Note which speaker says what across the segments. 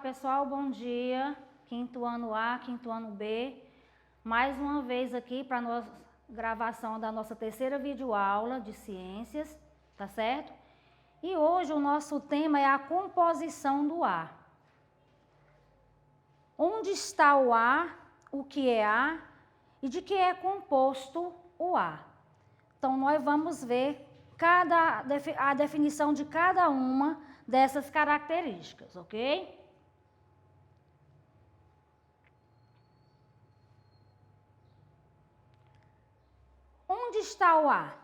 Speaker 1: pessoal, bom dia. Quinto ano A, quinto ano B. Mais uma vez aqui para a gravação da nossa terceira videoaula de ciências, tá certo? E hoje o nosso tema é a composição do ar. Onde está o ar, o que é ar e de que é composto o ar. Então, nós vamos ver a definição de cada uma dessas características, ok? Onde está o ar?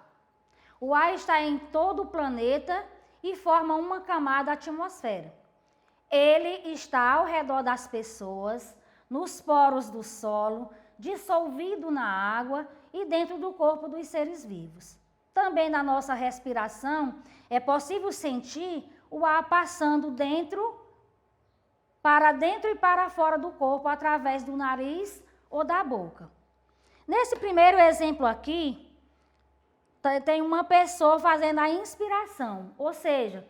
Speaker 1: O ar está em todo o planeta e forma uma camada atmosférica. Ele está ao redor das pessoas, nos poros do solo, dissolvido na água e dentro do corpo dos seres vivos. Também na nossa respiração é possível sentir o ar passando para dentro e para fora do corpo através do nariz ou da boca. Nesse primeiro exemplo aqui, tem uma pessoa fazendo a inspiração, ou seja,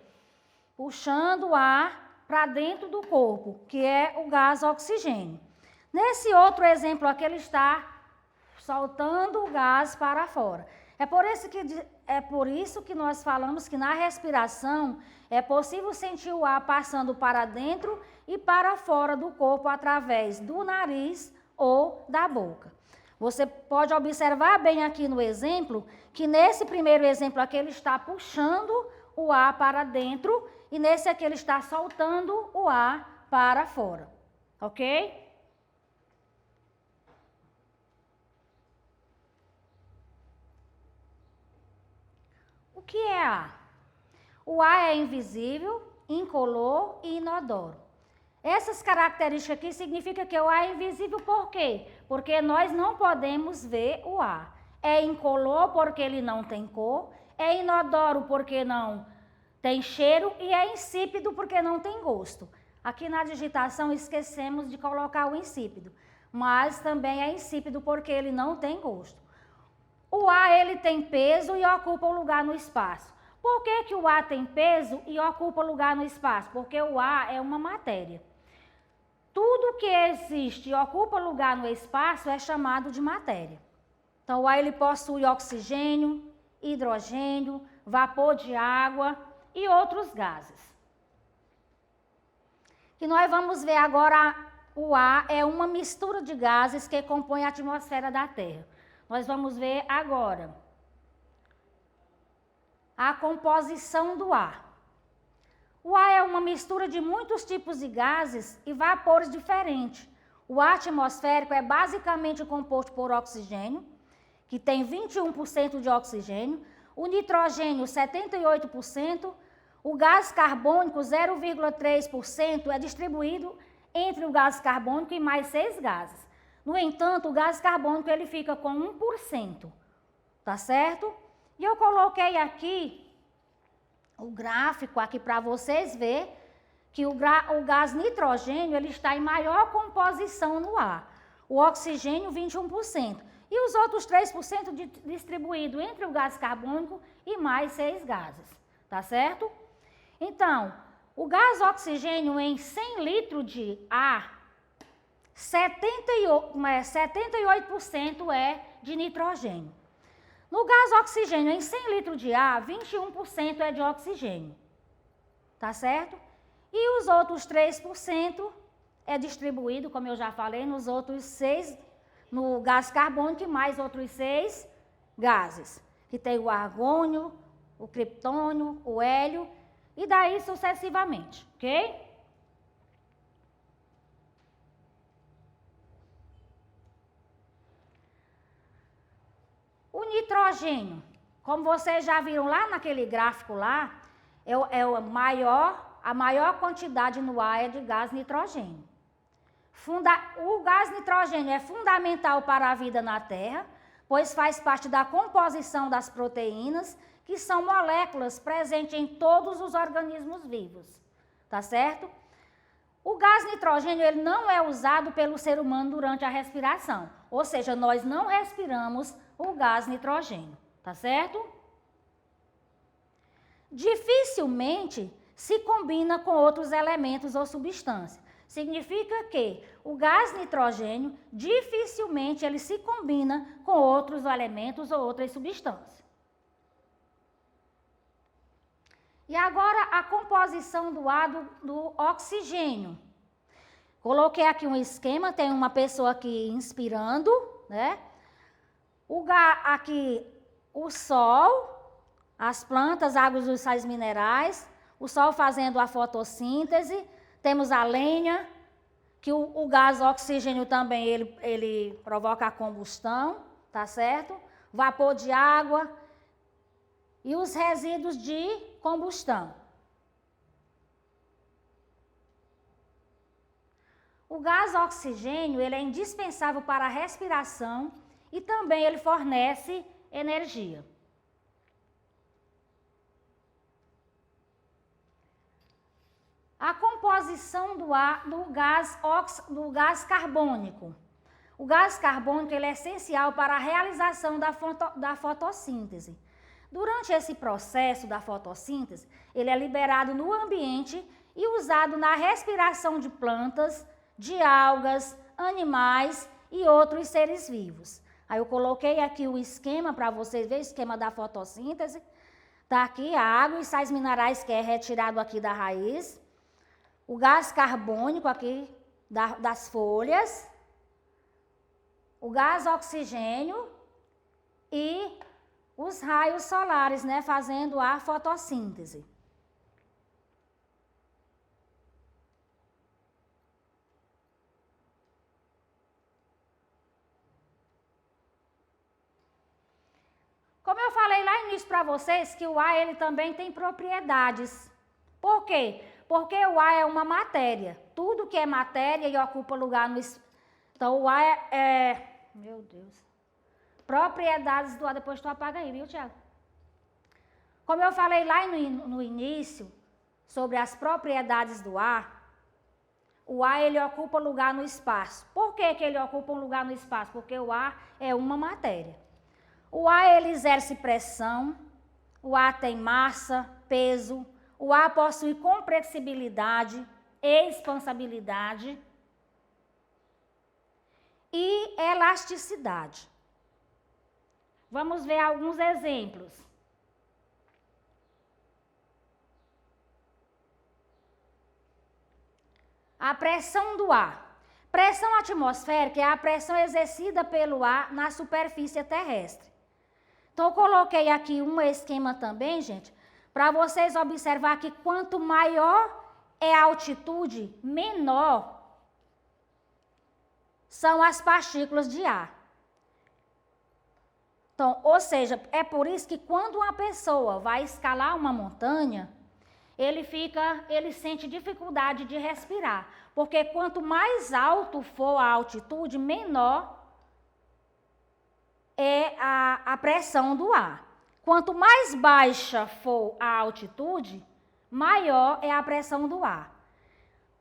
Speaker 1: puxando o ar para dentro do corpo, que é o gás oxigênio. Nesse outro exemplo aqui, ele está soltando o gás para fora. É por isso que nós falamos que na respiração é possível sentir o ar passando para dentro e para fora do corpo através do nariz ou da boca. Você pode observar bem aqui no exemplo que nesse primeiro exemplo aqui ele está puxando o ar para dentro e nesse aqui ele está soltando o ar para fora, ok? O que é ar? O ar é invisível, incolor e inodoro. Essas características aqui significam que o ar é invisível por quê? Porque nós não podemos ver o ar. É incolor porque ele não tem cor, é inodoro porque não tem cheiro e é insípido porque não tem gosto. Aqui na digitação esquecemos de colocar o insípido, mas também é insípido porque ele não tem gosto. O ar ele tem peso e ocupa um lugar no espaço. Por que o ar tem peso e ocupa lugar no espaço? Porque o ar é uma matéria. Tudo que existe e ocupa lugar no espaço é chamado de matéria. Então, o ar ele possui oxigênio, hidrogênio, vapor de água e outros gases. E nós vamos ver agora, o ar é uma mistura de gases que compõe a atmosfera da Terra. Nós vamos ver agora a composição do ar. O ar é uma mistura de muitos tipos de gases e vapores diferentes. O ar atmosférico é basicamente composto por oxigênio, que tem 21% de oxigênio, o nitrogênio 78%, o gás carbônico 0,3% é distribuído entre o gás carbônico e mais 6 gases. No entanto, o gás carbônico ele fica com 1%, tá certo? E eu coloquei aqui o gráfico aqui para vocês verem que o gás nitrogênio ele está em maior composição no ar. O oxigênio 21% e os outros 3% distribuído entre o gás carbônico e mais 6 gases, tá certo? Então, o gás oxigênio em 100 litros de ar, 78% é de nitrogênio. No gás oxigênio, em 100 litros de ar, 21% é de oxigênio, tá certo? E os outros 3% é distribuído, como eu já falei, nos outros 6, no gás carbônico e mais outros 6 gases, que tem o argônio, o criptônio, o hélio, e daí sucessivamente, ok? O nitrogênio, como vocês já viram lá naquele gráfico lá, a maior quantidade no ar é de gás nitrogênio. O gás nitrogênio é fundamental para a vida na Terra, pois faz parte da composição das proteínas, que são moléculas presentes em todos os organismos vivos, tá certo? O gás nitrogênio ele não é usado pelo ser humano durante a respiração, ou seja, nós não respiramos o gás nitrogênio, tá certo? Dificilmente se combina com outros elementos ou substâncias. Significa que o gás nitrogênio dificilmente ele se combina com outros elementos ou outras substâncias. E agora a composição do ar do oxigênio. Coloquei aqui um esquema, tem uma pessoa aqui inspirando, né? Aqui o sol, as plantas, águas e os sais minerais, o sol fazendo a fotossíntese, temos a lenha, que o gás oxigênio também ele provoca a combustão, tá certo? Vapor de água e os resíduos de combustão. O gás oxigênio ele é indispensável para a respiração e também ele fornece energia. A composição do ar do gás carbônico. O gás carbônico ele é essencial para a realização da fotossíntese. Durante esse processo da fotossíntese, ele é liberado no ambiente e usado na respiração de plantas, de algas, animais e outros seres vivos. Aí eu coloquei aqui o esquema para vocês verem, o esquema da fotossíntese. Está aqui a água e sais minerais que é retirado aqui da raiz. O gás carbônico aqui das folhas. O gás oxigênio e os raios solares, né, fazendo a fotossíntese. Como eu falei lá no início para vocês, que o ar ele também tem propriedades. Por quê? Porque o ar é uma matéria. Tudo que é matéria e ocupa lugar no... Então, o ar Meu Deus. Propriedades do ar. Depois tu apaga aí, viu, Tiago? Como eu falei lá no início, sobre as propriedades do ar, o ar ele ocupa lugar no espaço. Por que ele ocupa um lugar no espaço? Porque o ar é uma matéria. O ar ele exerce pressão, o ar tem massa, peso, o ar possui compressibilidade, expansibilidade e elasticidade. Vamos ver alguns exemplos. A pressão do ar. Pressão atmosférica é a pressão exercida pelo ar na superfície terrestre. Então, eu coloquei aqui um esquema também, gente, para vocês observar que quanto maior é a altitude, menor são as partículas de ar. Então, ou seja, é por isso que quando uma pessoa vai escalar uma montanha, ele sente dificuldade de respirar, porque quanto mais alto for a altitude, menor é a pressão do ar. Quanto mais baixa for a altitude, maior é a pressão do ar.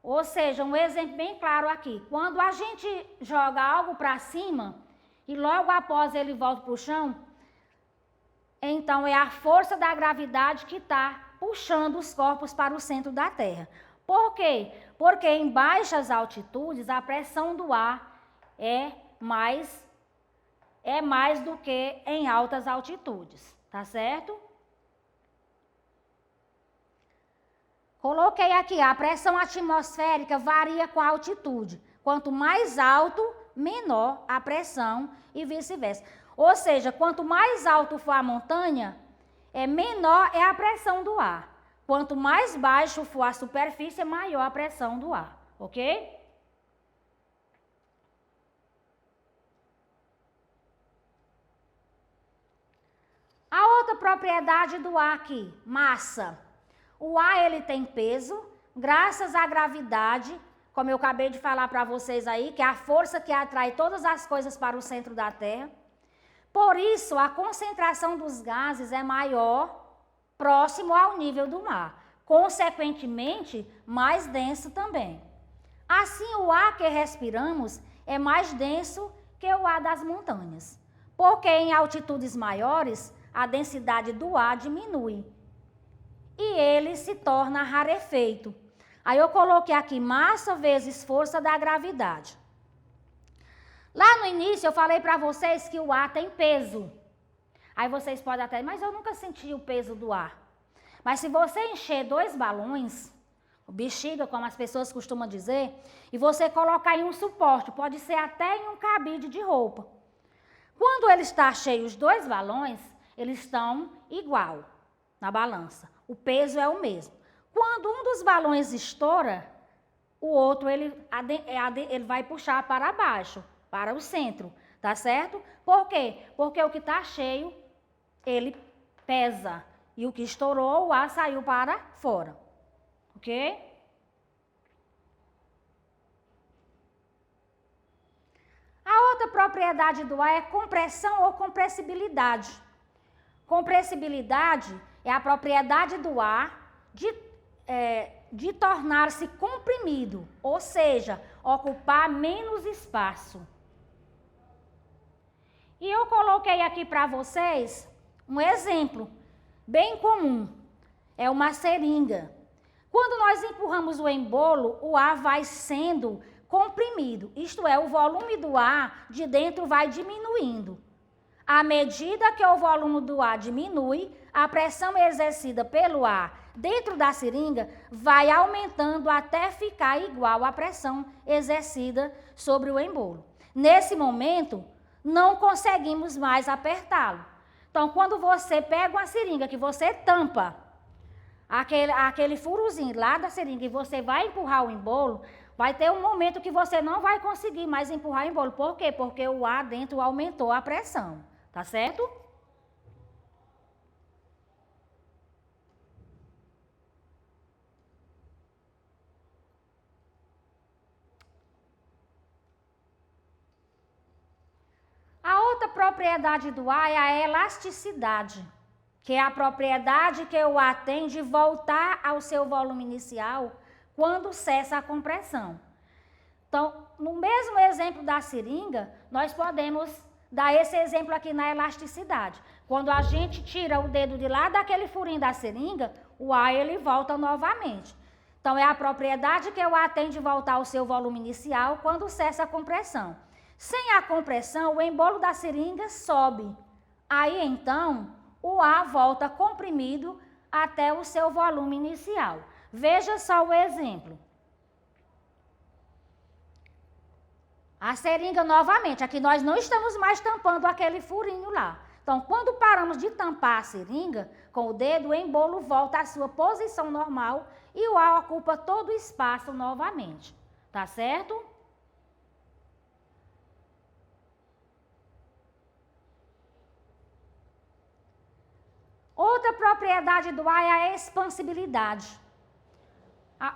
Speaker 1: Ou seja, um exemplo bem claro aqui. Quando a gente joga algo para cima e logo após ele volta para o chão, então é a força da gravidade que está puxando os corpos para o centro da Terra. Por quê? Porque em baixas altitudes a pressão do ar é mais do que em altas altitudes, tá certo? Coloquei aqui, a pressão atmosférica varia com a altitude. Quanto mais alto, menor a pressão e vice-versa. Ou seja, quanto mais alto for a montanha, menor é a pressão do ar. Quanto mais baixo for a superfície, maior a pressão do ar, ok? A outra propriedade do ar aqui, massa. O ar ele tem peso, graças à gravidade, como eu acabei de falar para vocês aí, que é a força que atrai todas as coisas para o centro da Terra. Por isso, a concentração dos gases é maior, próximo ao nível do mar. Consequentemente, mais denso também. Assim, o ar que respiramos é mais denso que o ar das montanhas, porque em altitudes maiores, a densidade do ar diminui e ele se torna rarefeito. Aí eu coloquei aqui massa vezes força da gravidade. Lá no início eu falei para vocês que o ar tem peso. Aí vocês podem até, mas eu nunca senti o peso do ar. Mas se você encher 2 balões, bexiga, como as pessoas costumam dizer, e você colocar em um suporte, pode ser até em um cabide de roupa. Quando ele está cheio, os 2 balões, eles estão igual na balança. O peso é o mesmo. Quando um dos balões estoura, o outro ele vai puxar para baixo, para o centro, tá certo? Por quê? Porque o que está cheio, ele pesa. E o que estourou, o ar saiu para fora. Ok? A outra propriedade do ar é compressão ou compressibilidade. Compressibilidade é a propriedade do ar de tornar-se comprimido, ou seja, ocupar menos espaço. E eu coloquei aqui para vocês um exemplo bem comum. É uma seringa. Quando nós empurramos o embolo, o ar vai sendo comprimido, isto é, o volume do ar de dentro vai diminuindo. À medida que o volume do ar diminui, a pressão exercida pelo ar dentro da seringa vai aumentando até ficar igual à pressão exercida sobre o embolo. Nesse momento, não conseguimos mais apertá-lo. Então, quando você pega uma seringa que você tampa aquele furozinho lá da seringa e você vai empurrar o embolo, vai ter um momento que você não vai conseguir mais empurrar o embolo. Por quê? Porque o ar dentro aumentou a pressão. Tá certo? A outra propriedade do ar é a elasticidade, que é a propriedade que o ar tem de voltar ao seu volume inicial quando cessa a compressão. Então, no mesmo exemplo da seringa, nós podemos dar esse exemplo aqui na elasticidade. Quando a gente tira o dedo de lá daquele furinho da seringa, o ar ele volta novamente. Então, é a propriedade que o ar tem de voltar ao seu volume inicial quando cessa a compressão. Sem a compressão, o embolo da seringa sobe. Aí, então, o ar volta comprimido até o seu volume inicial. Veja só o exemplo. A seringa novamente, aqui nós não estamos mais tampando aquele furinho lá. Então, quando paramos de tampar a seringa com o dedo, o embolo volta à sua posição normal e o ar ocupa todo o espaço novamente. Tá certo? Outra propriedade do ar é a expansibilidade.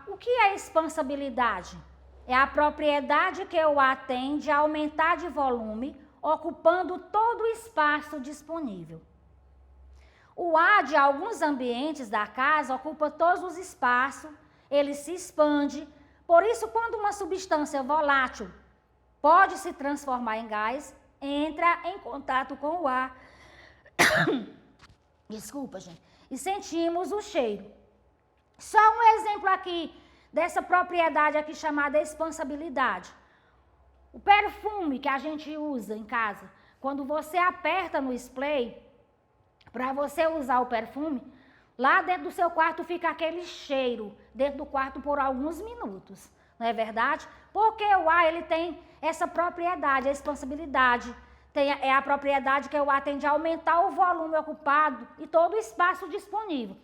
Speaker 1: O que é expansibilidade? É a propriedade que o ar tem de aumentar de volume, ocupando todo o espaço disponível. O ar de alguns ambientes da casa ocupa todos os espaços, ele se expande. Por isso, quando uma substância volátil pode se transformar em gás, entra em contato com o ar. Desculpa, gente. E sentimos o cheiro. Só um exemplo aqui dessa propriedade aqui chamada expansibilidade. O perfume que a gente usa em casa, quando você aperta no spray, para você usar o perfume, lá dentro do seu quarto fica aquele cheiro dentro do quarto por alguns minutos, não é verdade? Porque o ar ele tem essa propriedade, a expansibilidade, é a propriedade que o ar tem de aumentar o volume ocupado e todo o espaço disponível.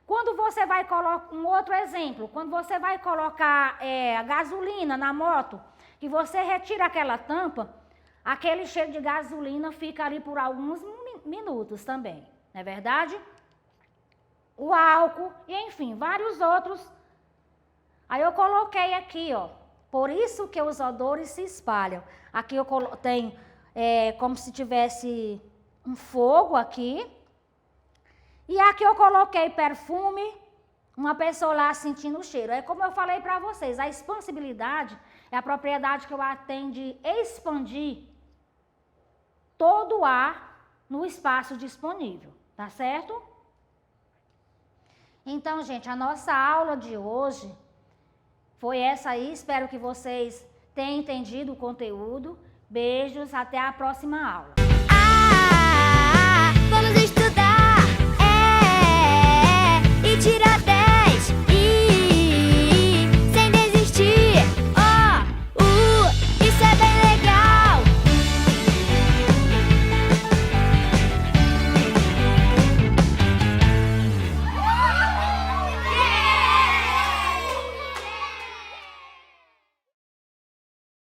Speaker 1: Quando você vai colocar, um outro exemplo, quando você vai colocar gasolina na moto, que você retira aquela tampa, aquele cheiro de gasolina fica ali por alguns minutos também, não é verdade? O álcool, e enfim, vários outros. Aí eu coloquei aqui, ó, por isso que os odores se espalham. Aqui eu tenho como se tivesse um fogo aqui. E aqui eu coloquei perfume, uma pessoa lá sentindo o cheiro. É como eu falei para vocês, a expansibilidade é a propriedade que o ar tem de expandir todo o ar no espaço disponível, tá certo? Então, gente, a nossa aula de hoje Foi essa aí, espero que vocês tenham entendido o conteúdo. Beijos, até a próxima aula.
Speaker 2: Vamos estudar, e tirar